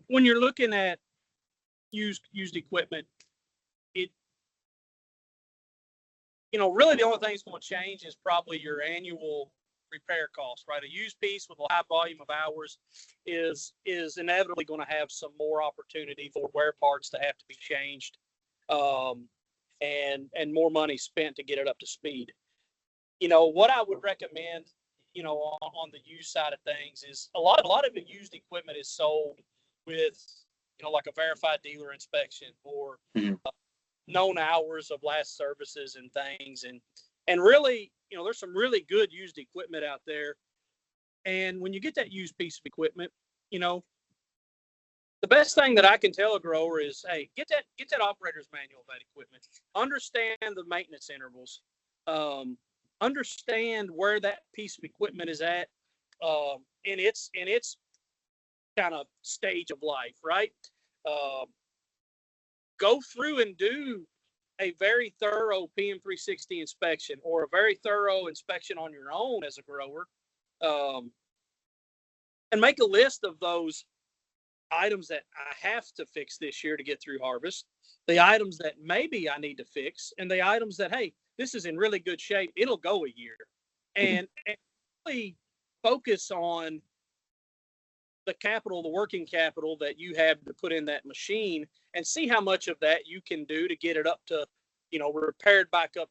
when you're looking at used equipment, it, really the only thing that's going to change is probably your annual repair cost, right? A used piece with a high volume of hours is inevitably going to have some more opportunity for wear parts to have to be changed, and more money spent to get it up to speed. What I would recommend, on the used side of things is a lot of the used equipment is sold with, like a verified dealer inspection or known hours of last services and things. And really, there's some really good used equipment out there. And when you get that used piece of equipment, the best thing that I can tell a grower is, hey, get that operator's manual of that equipment. Understand the maintenance intervals. Understand where that piece of equipment is at in its kind of stage of life, right? Go through and do a very thorough PM360 inspection or a very thorough inspection on your own as a grower, and make a list of those items that I have to fix this year to get through harvest, the items that maybe I need to fix, and the items that, hey, this is in really good shape, it'll go a year. And really focus on the working capital that you have to put in that machine, and see how much of that you can do to get it up to, repaired back up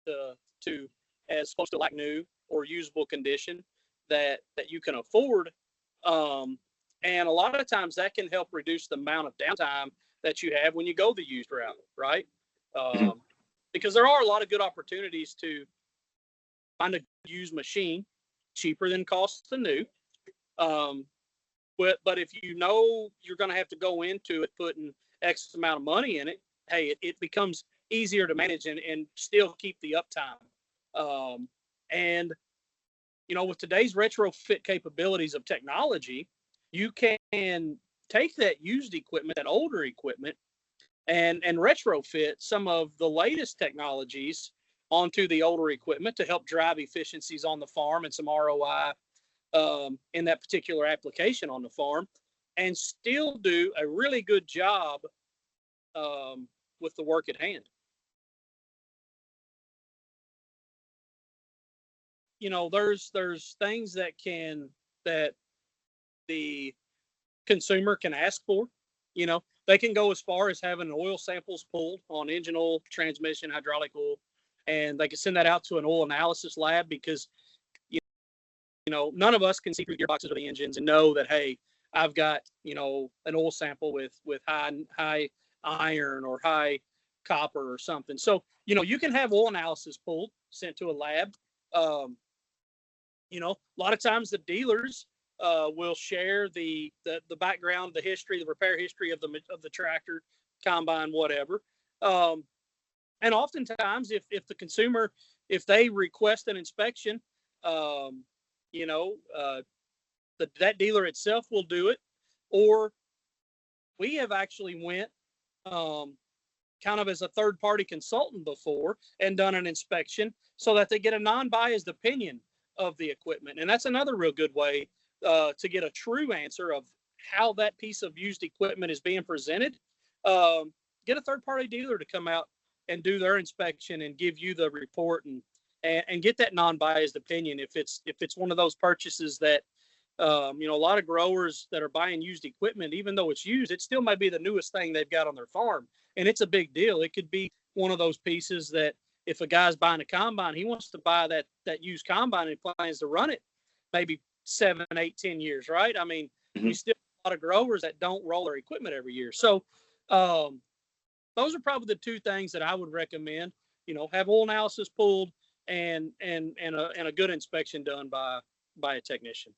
to as close to like new or usable condition that you can afford. And a lot of times that can help reduce the amount of downtime that you have when you go the used route, right? Because there are a lot of good opportunities to find a used machine cheaper than costs the new. But if you're going to have to go into it putting X amount of money in it, hey, it becomes easier to manage and still keep the uptime. And, with today's retrofit capabilities of technology, you can take that used equipment, that older equipment, and retrofit some of the latest technologies onto the older equipment to help drive efficiencies on the farm and some ROI in that particular application on the farm, and still do a really good job with the work at hand. There's things that the consumer can ask for. They can go as far as having oil samples pulled on engine oil, transmission, hydraulic oil, and they can send that out to an oil analysis lab, because none of us can see through gearboxes of the engines and know that, hey, I've got an oil sample with high iron or high copper or something. So you can have oil analysis pulled, sent to a lab. A lot of times the dealers will share the background, the history, the repair history of the tractor, combine, whatever. And oftentimes, if the consumer, if they request an inspection, that dealer itself will do it, or we have actually went kind of as a third-party consultant before and done an inspection so that they get a non-biased opinion of the equipment. And that's another real good way to get a true answer of how that piece of used equipment is being presented. Get a third-party dealer to come out and do their inspection and give you the report and get that non-biased opinion. If it's one of those purchases that a lot of growers that are buying used equipment, even though it's used, it still might be the newest thing they've got on their farm, and it's a big deal. It could be one of those pieces that if a guy's buying a combine, he wants to buy that used combine and plans to run it maybe 7, 8, 10 years, right? I mean, we still have a lot of growers that don't roll their equipment every year. So those are probably the two things that I would recommend. Have oil analysis pulled and a good inspection done by a technician.